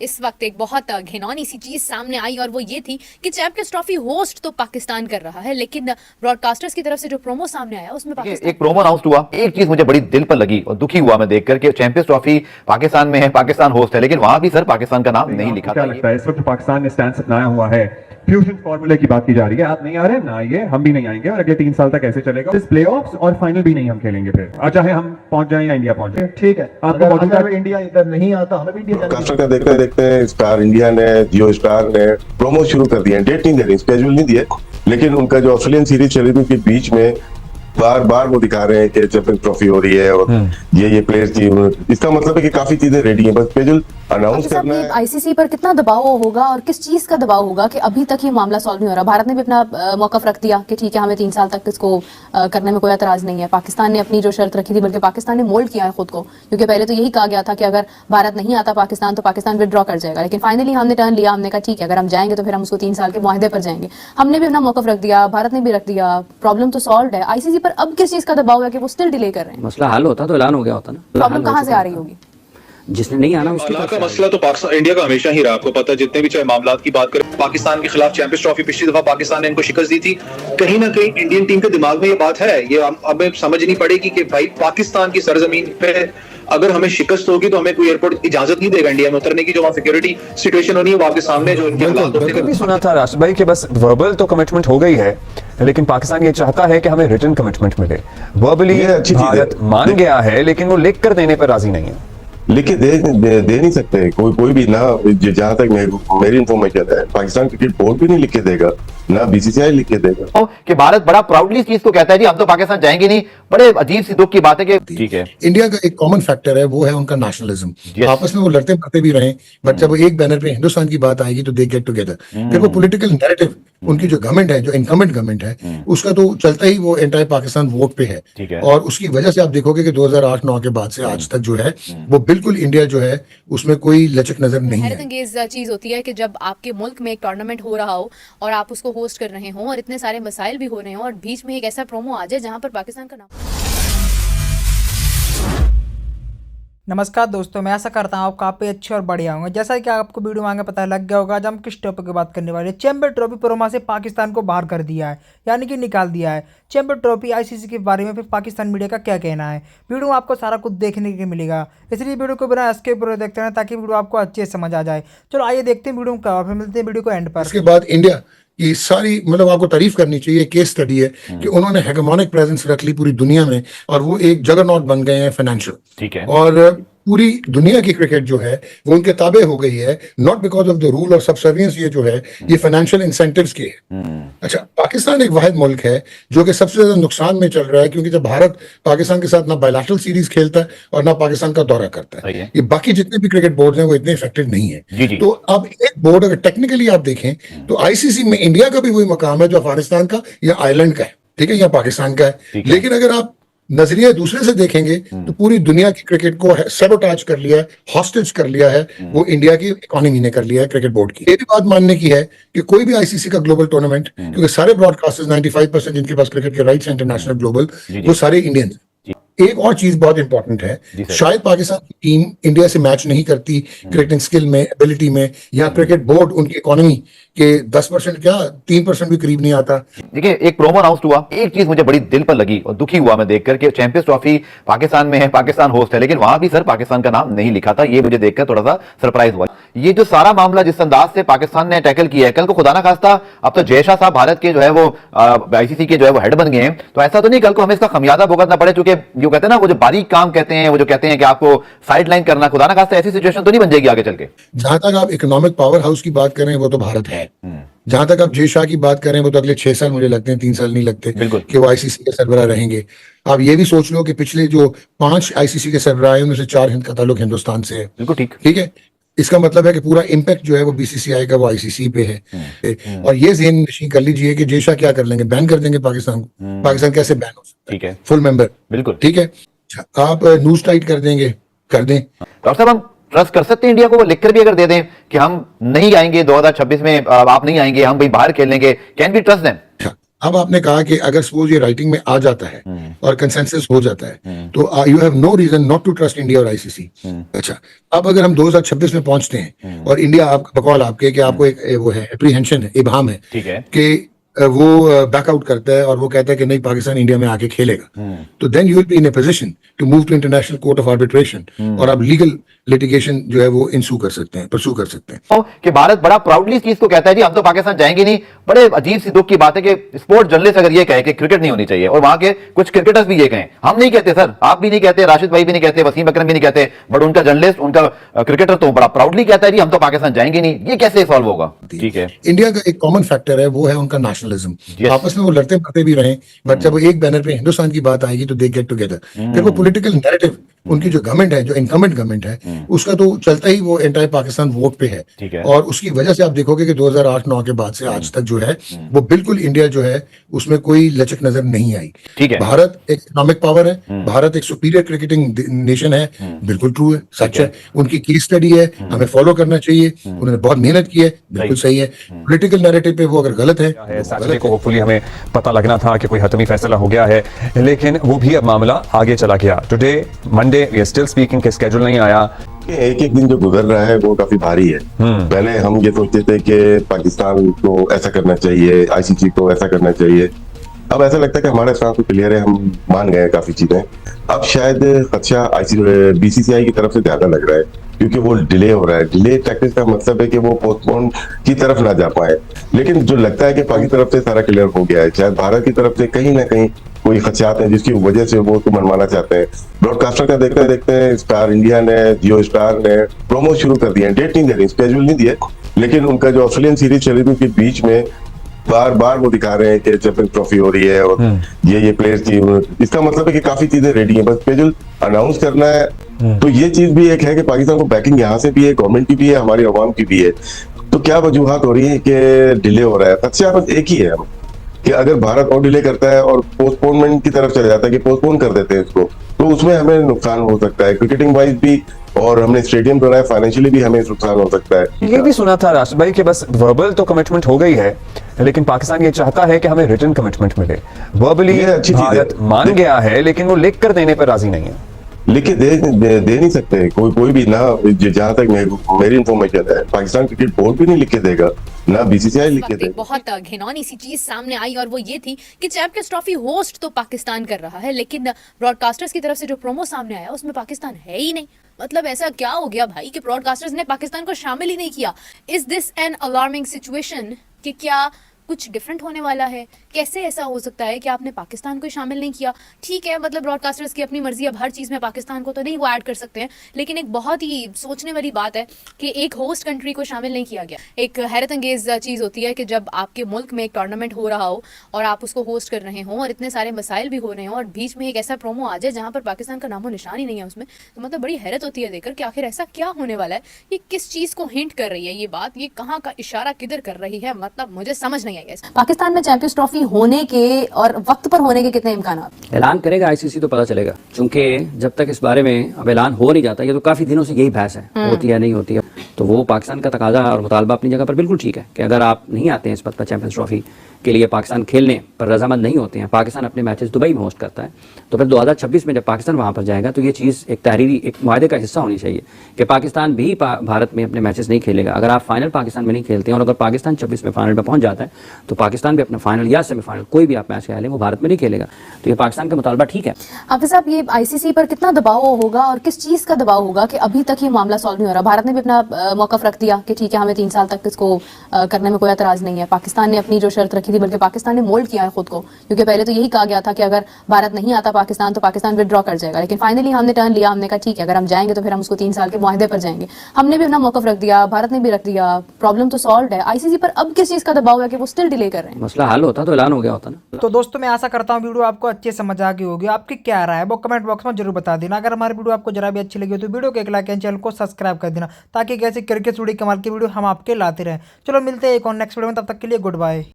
इस वक्त एक बहुत घिनौनी सी चीज सामने आई और वो ये थी कि चैंपियंस ट्रॉफी होस्ट तो पाकिस्तान कर रहा है, लेकिन ब्रॉडकास्टर्स की तरफ से जो प्रोमो सामने आया उसमें पाकिस्तान एक प्रोमो अनाउंस हुआ। एक चीज मुझे बड़ी दिल पर लगी और दुखी हुआ मैं देखकर कि चैंपियंस ट्रॉफी पाकिस्तान में है, पाकिस्तान होस्ट है, लेकिन वहां भी सर पाकिस्तान का नाम नहीं लिखा। क्या लगता है इस वक्त पाकिस्तान ने स्टैंड अपनाया हुआ है, फ्यूजन फॉर्मूले की बात की जा रही है, आप नहीं आ रहे ना आइए, हम भी नहीं आएंगे और अगले 3 साल तक ऐसे चलेगा। इस प्लेऑफ्स और फाइनल भी नहीं हम खेलेंगे फिर, चाहे हम पहुंच जाएं या इंडिया पहुंच जाए। ठीक है, आपको अगर इंडिया इधर नहीं आता हमें भी इंडिया काफी का देखते देखते स्टार इंडिया ने, जियो स्टार ने प्रोमो शुरू कर दिया। डेट नहीं दे रही, स्केड्यूल नहीं दिए, लेकिन उनका जो ऑस्ट्रेलियन सीरीज चली थी उसके बीच में बार बार वो दिखा रहे हैं कि चैंपियंस ट्रॉफी हो रही है और ये प्लेयर्स की, इसका मतलब है कि काफी चीजें रेडी हैं, बस स्केड्यूल अनाउंस करना है। आईसीसी पर कितना दबाव होगा और किस चीज का दबाव होगा कि अभी तक ये मामला सॉल्व नहीं हो रहा। भारत ने भी अपना मौकफ रख दिया कि ठीक है हमें 3 साल तक इसको करने में कोई एतराज नहीं है। पाकिस्तान ने अपनी जो शर्त रखी थी, बल्कि पाकिस्तान ने मोल्ड किया है खुद को, क्योंकि पहले तो यही कहा गया था कि अगर भारत नहीं आता पाकिस्तान तो पाकिस्तान विड्रॉ कर जाएगा, लेकिन फाइनली हमने टर्न लिया, हमने कहा ठीक है अगर हम जाएंगे तो फिर हम उसको 3 साल के मुआहदे पर जाएंगे। हमने भी अपना मौकफ रख दिया, भारत ने भी रख दिया, प्रॉब्लम तो सॉल्व है। आईसीसी पर अब किस चीज का दबाव है कि वो स्टिल डिले कर रहे हैं? मसला हल होता तो ऐलान हो गया होता ना। प्रॉब्लम कहाँ से आ रही होगी? जिसने नहीं आना उसकी का मसला तो पाकिस्तान इंडिया का हमेशा ही रहा। आपको पता है जितने भी चाहे मामलात की बात करें, पाकिस्तान के खिलाफ चैंपियंस ट्रॉफी पिछली दफा पाकिस्तान ने इनको शिकस्त दी थी। कहीं ना कहीं इंडियन टीम के दिमाग में ये बात है, ये हमें समझनी पड़ेगी कि भाई पाकिस्तान की सरजमीन पे अगर हमें शिकस्त होगी तो हमें कोई एयरपोर्ट इजाजत नहीं देगा इंडिया में उतरने की। जो वहाँ सिक्योरिटी सिचुएशन होनी है वो आपके सामने जो इनके हालात होते हैं। भी सुना था राष्ट्र भाई कि बस वर्बल तो कमिटमेंट हो गई है, लेकिन पाकिस्तान ये चाहता है कि हमें रिटन कमिटमेंट मिले। वर्बली भारत मान गया है, लेकिन वो लिख कर देने पर राजी नहीं है। लिख के दे नहीं सकते कोई भी ना। जहां तक मेरी इंफॉर्मेशन है, पाकिस्तान क्रिकेट बोर्ड भी नहीं लिख के देगा, ना बीसीसीआई लिख के देगा। कि भारत बड़ा प्राउडली इस चीज को कहता है जी हम तो पाकिस्तान जाएंगे नहीं। बड़े अजीब सी दुख की बात है कि ठीक है इंडिया का एक कॉमन फैक्टर है, वो है उनका नेशनलिज्म। आपस में वो लड़ते मरते भी रहे, बट जब एक बैनर पे हिंदुस्तान की बात आएगी तो दे गेट टुगेदर। फिर वो पॉलिटिकल नैरेटिव उनकी जो गवर्नमेंट है, जो इनकमेंट गवर्नमेंट है, उसका तो चलता ही वो एंटायर पाकिस्तान वोट पे है। और उसकी वजह से आप देखोगे कि 2008-9 के बाद से आज तक जो है वो बिल्कुल इंडिया जो है उसमें कोई लचक नजर नहीं है। हैरतअंगेज चीज होती है कि जब आपके मुल्क में एक टूर्नामेंट हो रहा हो और आप उसको होस्ट कर रहे हो और इतने सारे मसाइल भी हो रहे हो और बीच में एक ऐसा प्रोमो आ जाए जहां पर पाकिस्तान का नाम। नमस्कार दोस्तों, मैं आशा करता हूँ आप काफ़ी अच्छे और बढ़िया होंगे। जैसा कि आपको वीडियो मांगे पता लग गया होगा, आज हम किस टॉपिक की बात करने वाले हैं। चैंपियंस ट्रॉफी प्रोमो से पाकिस्तान को बाहर कर दिया है, यानी कि निकाल दिया है। चैंपियंस ट्रॉफी आईसीसी के बारे में फिर पाकिस्तान मीडिया का क्या कहना है, वीडियो में आपको सारा कुछ देखने को मिलेगा। इसलिए वीडियो को बिना स्किप पूरा देखते हैं ताकि वीडियो आपको अच्छे से समझ आ जाए। चलो आइए देखते हैं वीडियो का, फिर मिलते हैं वीडियो को एंड पर। उसके बाद इंडिया ये सारी मतलब आपको तारीफ करनी चाहिए, केस स्टडी है कि उन्होंने हेगेमोनिक प्रेजेंस रख ली पूरी दुनिया में और वो एक जगरनॉट बन गए हैं फाइनेंशियल। ठीक है, और पूरी दुनिया की क्रिकेट जो है वो उनके ताबे हो गई है, not because of the rule और सब्सर्वियंस। ये जो है ये फाइनेंशियल इंसेंटिव्स के है। अच्छा, पाकिस्तान एक वाहिद मुल्क है जो कि सबसे ज्यादा नुकसान में चल रहा है, क्योंकि जब भारत पाकिस्तान के साथ ना बायलैटरल सीरीज खेलता है और ना पाकिस्तान का दौरा करता है। ये बाकी जितने भी क्रिकेट बोर्ड हैं वो इतने इफेक्टिव नहीं है। तो अब एक बोर्ड अगर टेक्निकली आप देखें तो आईसीसी में इंडिया का भी वही मकाम है जो अफगानिस्तान का या आयरलैंड का है, ठीक है, या पाकिस्तान का है। लेकिन अगर आप नजरिया दूसरे से देखेंगे तो पूरी दुनिया की क्रिकेट को सैबोटाज कर लिया है, हॉस्टेज कर लिया है वो इंडिया की इकोनॉमी ने कर लिया है क्रिकेट बोर्ड की। ये भी बात मानने की है कि कोई भी आईसीसी का ग्लोबल टूर्नामेंट, क्योंकि सारे ब्रॉडकास्टर्स 95% जिनके पास क्रिकेट के राइट्स इंटरनेशनल ग्लोबल, वो सारे इंडियन। एक और चीज बहुत इंपॉर्टेंट है, शायद पाकिस्तान की टीम इंडिया से मैच नहीं करती क्रिकेटिंग स्किल में, एबिलिटी में, या क्रिकेट बोर्ड उनकी इकोनॉमी के 10% क्या 3% भी करीब नहीं आता। देखिए एक प्रोमो अनाउंस हुआ। एक चीज मुझे बड़ी दिल पर लगी और दुखी हुआ मैं देखकर कि चैंपियंस ट्रॉफी पाकिस्तान में है, पाकिस्तान होस्ट है, लेकिन वहां भी सर पाकिस्तान का नाम नहीं लिखा था। ये मुझे देखकर थोड़ा सा सरप्राइज हुआ। ये जो सारा मामला जिस अंदाज से पाकिस्तान ने टैकल किया है, कल को खुदा ना खास्ता अब तो जय शाह साहब भारत के जो है वो आईसीसी के जो है वो हेड बन गए हैं, तो ऐसा तो नहीं कल को हमें इसका खमियाजा भुगतना पड़े। चूंकि जो कहते हैं ना वो जो बारीक काम कहते हैं, वो जो कहते हैं कि आपको साइड लाइन करना, खुदा ना खास्ता ऐसी सिचुएशन तो नहीं बन जाएगी आगे चल के। जहां तक आप इकोनॉमिक पावर हाउस की बात करें वो तो भारत है। जहां तक आप जय शाह की बात करें वो तो अगले 6 साल मुझे लगते हैं, 3 साल नहीं लगते कि वो आईसीसी के सरबराह रहेंगे। आप ये भी सोच लो कि पिछले जो 5 आईसीसी के सरबराह हैं उनमें से 4 का ताल्लुक हिंदुस्तान से है। बिल्कुल ठीक है, इसका मतलब है कि पूरा इम्पैक्ट जो है वो बीसीसीआई का वो आईसीसी पे है। और ये ज़हन नशीं कर लीजिए कि जय शाह क्या कर लेंगे, बैन कर देंगे पाकिस्तान को। पाकिस्तान कैसे बैन हो सकता है फुल मेंबर? बिल्कुल ठीक है। आप न्यूज टाइट कर देंगे, कर दें। डॉक्टर साहब हम ट्रस्ट कर सकते हैं इंडिया को? वो लिखकर भी अगर दे दें कि हम नहीं आएंगे 2026 में, आप नहीं आएंगे, हम भाई बाहर खेलेंगे, कैन बी ट्रस्ट देम? अब आपने कहा कि अगर सपोज ये राइटिंग में आ जाता है और कंसेंसस हो जाता है तो you have no reason not to trust India और आईसीसी। अच्छा, अब अगर हम 2026 में पहुंचते हैं और इंडिया आप बकौल आपके कि आपको एक वो है एप्रीहेंशन है, इबाम है ठीक है। कि वो बैकआउट करता है और वो कहता है कि नहीं पाकिस्तान इंडिया में आके खेलेगा, तो then you will be in a position to move to international court of arbitration और आप लीगल लिटिगेशन जो है वो इंसू कर सकते हैं, परसू कर सकते हैं। कि भारत बड़ा प्राउडली इस चीज को कहता है जी हम तो पाकिस्तान जाएंगे नहीं। बड़े अजीब सी दुख की बात है कि स्पोर्ट जर्नलिस्ट अगर ये कहे कि क्रिकेट नहीं होनी चाहिए और वहां के कुछ क्रिकेटर्स भी ये कहें, हम नहीं कहते सर, आप भी नहीं कहते, राशिद भाई भी नहीं कहते, वसीम अकरम भी नहीं कहते, बट उनका जर्नलिस्ट, उनका क्रिकेटर तो बड़ा प्राउडली कहता है जी हम तो पाकिस्तान जाएंगे नहीं। ये कैसे सॉल्व होगा? ठीक है, इंडिया का एक कॉमन फैक्टर है, वो है उनका नेशनलिज्म। Yes. आपस में वो लड़ते मरते भी रहे, बट जब वो एक बैनर पे हिंदुस्तान की बात आएगी तो दे गेट टुगेदर। फिर वो पॉलिटिकल नैरेटिव उनकी जो गवर्नमेंट है, जो इनकमेंट गवर्नमेंट है, उसका तो चलता ही वो एंटायर पाकिस्तान वोट पे ठीक है। और उसकी वजह से आप देखोगे कि 2008-9 के बाद से आज तक जो है वो बिल्कुल इंडिया जो है उसमें कोई लचक नजर नहीं आई। ठीक है। भारत एक इकोनॉमिक पावर है, भारत एक सुपीरियर क्रिकेटिंग नेशन है, बिल्कुल ट्रू है, सच है। उनकी केस स्टडी है, हमें फॉलो करना चाहिए। उन्होंने बहुत मेहनत की है, बिल्कुल सही है। पॉलिटिकल नैरेटिव पे वो अगर गलत है सैटरडे को होपफुली हमें पता लगना था कि कोई हतमी फैसला हो गया है, लेकिन वो भी अब मामला आगे चला गया। Today Monday we are still speaking के स्केड्यूल नहीं आया। एक एक दिन जो गुजर रहा है वो काफी भारी है। पहले हम ये सोचते थे कि पाकिस्तान को ऐसा करना चाहिए, आईसीसी को ऐसा करना चाहिए। अब ऐसा लगता है कि हमारा स्टांस तो क्लियर है, हम मान गए काफी चीजें। अब शायद खदशा बीसीसीआई की तरफ से ज्यादा लग रहा है, क्योंकि वो डिले हो रहा है। डिले टैक्टिस का मतलब है कि वो पोस्टपोन की तरफ ना जा पाए, लेकिन जो लगता है कि पाकिस्तान की तरफ से सारा क्लियर हो गया है। शायद भारत की तरफ से कहीं ना कहीं कोई खदशात हैं जिसकी वजह से वो तो मनवाना चाहते हैं। ब्रॉडकास्टर का देखते देखते स्टार इंडिया ने, जियो स्टार ने प्रोमो शुरू कर दिए। डेट नहीं दे रही, स्केड्यूल नहीं दिए, लेकिन उनका जो ऑस्ट्रेलियन सीरीज चली थी उसके बीच में बार बार वो दिखा रहे हैं कि चैंपियंस ट्रॉफी हो रही है और ये प्लेयर्स की। इसका मतलब है कि काफी चीजें रेडी हैं, बस स्केड्यूल अनाउंस करना है। तो ये चीज भी एक है कि पाकिस्तान को बैकिंग यहाँ से भी है, गवर्नमेंट की भी है, हमारी अवाम की भी है। तो क्या वजूहत हो रही है कि डिले हो रहा है? अच्छा, बस एक ही है कि अगर भारत और डिले करता है और पोस्टपोनमेंट की तरफ चला जाता है कि पोस्टपोन कर देते हैं इसको, तो उसमें हमें नुकसान हो सकता है, क्रिकेटिंग वाइज भी, और हमने स्टेडियम बनाया, फाइनेंशियली भी हमें नुकसान हो सकता है। ये भी सुना था राशिद भाई कि बस वर्बल तो कमिटमेंट हो गई है, लेकिन पाकिस्तान ये चाहता है कि हमें रिटन कमिटमेंट मिले। वर्बली ये अच्छी चीज है। भारत मान गया है, लेकिन वो लिख कर देने पर राजी नहीं है। लिख के दे नहीं सकते कोई भी ना। जहां तक मेरी इंफॉर्मेशन है, पाकिस्तान क्रिकेट बोर्ड भी नहीं लिख के देगा, ना बीसीसीआई लिख के एक देगा। बहुत घिनौनी सी चीज सामने आई और वो ये थी कि चैंपियंस ट्रॉफी होस्ट तो पाकिस्तान कर रहा है, लेकिन ब्रॉडकास्टर्स की तरफ से जो प्रोमो सामने आया उसमें पाकिस्तान है ही नहीं। मतलब ऐसा क्या हो गया भाई कि ब्रॉडकास्टर्स ने पाकिस्तान को शामिल ही नहीं किया? Is this an alarming situation कि क्या कुछ डिफरेंट होने वाला है? कैसे ऐसा हो सकता है कि आपने पाकिस्तान को शामिल नहीं किया? ठीक है, मतलब ब्रॉडकास्टर्स की अपनी मर्जी, अब हर चीज़ में पाकिस्तान को तो नहीं वो ऐड कर सकते हैं, लेकिन एक बहुत ही सोचने वाली बात है कि एक होस्ट कंट्री को शामिल नहीं किया गया। एक हैरत अंगेज चीज़ होती है कि जब आपके मुल्क में एक टूर्नामेंट हो रहा हो और आप उसको होस्ट कर रहे हों और इतने सारे मसाइल भी हो रहे हों और बीच में एक ऐसा प्रोमो आ जाए जहाँ पर पाकिस्तान का नामो निशान ही नहीं है उसमें, तो मतलब बड़ी हैरत होती है देखकर कि आखिर ऐसा क्या होने वाला है। ये किस चीज़ को हिंट कर रही है ये बात? ये कहाँ का इशारा किधर कर रही है? मतलब मुझे समझ नहीं आई। पाकिस्तान में चैंपियंस ट्रॉफी होने के और वक्त पर होने के कितने इम्कान? ऐलान करेगा आईसीसी तो पता चलेगा, क्योंकि जब तक इस बारे में अब ऐलान हो नहीं जाता, ये तो काफी दिनों से यही बहस है, होती है नहीं होती है। तो वो पाकिस्तान का तकाजा और मुतालबा अपनी जगह पर बिल्कुल ठीक है कि अगर आप नहीं आते हैं इस पद पर चैंपियंस ट्रॉफी के लिए, पाकिस्तान खेलने पर रजामंद नहीं होते हैं, पाकिस्तान अपने मैचेस दुबई में होस्ट करता है, तो फिर 2026 में जब पाकिस्तान वहाँ पर जाएगा तो ये चीज़ एक तहरीरी, एक मुआहदे का हिस्सा होनी चाहिए कि पाकिस्तान भी भारत में अपने मैचेस नहीं खेलेगा। अगर आप फाइनल पाकिस्तान में नहीं खेलते हैं और अगर पाकिस्तान 26 में फाइनल में पहुँच जाता है तो पाकिस्तान भी अपना फाइनल या सेमीफाइनल कोई भी आप मैच खेलें वो भारत में नहीं खेलेगा। तो ये पाकिस्तान का मुतालबा ठीक है। हाफिज साहब, ये आईसीसी पर कितना दबाव होगा और किस चीज का दबाव होगा कि अभी तक ये मामला सॉल्व नहीं हो रहा? भारत ने भी अपना मौकफ रख दिया कि ठीक है, हमें 3 साल तक इसको करने में कोई एतराज नहीं है। पाकिस्तान ने अपनी जो शर्त रखी थी, बल्कि पाकिस्तान ने मोल्ड किया है खुद को, क्योंकि पहले तो यही कहा गया था कि अगर भारत नहीं आता पाकिस्तान तो पाकिस्तान विड्रॉ कर जाएगा, लेकिन फाइनली हमने टर्न लिया। हमने कहा ठीक है, अगर हम जाएंगे तो फिर हम उसको 3 साल के मुआहदे पर जाएंगे। हमने भी अपना मौकफ रख दिया, भारत ने भी रख दिया, प्रॉब्लम तो सॉल्व है। आईसीसी पर अब किस चीज का दबाव है कि वो स्टिल डिले कर रहे हैं? मसला हल होता तो ऐलान हो गया होता ना। तो दोस्तों मैं आशा करता हूँ वीडियो आपको अच्छे समझ आ गई होगी। आपकी क्या राय है वो कमेंट बॉक्स में जरूर बता देना। अगर हमारी वीडियो आपको जरा भी अच्छी लगी हो तो वीडियो को एक लाइक एंड चैनल को सब्सक्राइब कर देना, ताकि कैसे क्रिकेट जुड़ी कमाल की वीडियो हम आपके लाते रहें। चलो मिलते हैं एक और नेक्स्ट वीडियो में, तब तक के लिए गुड बाय।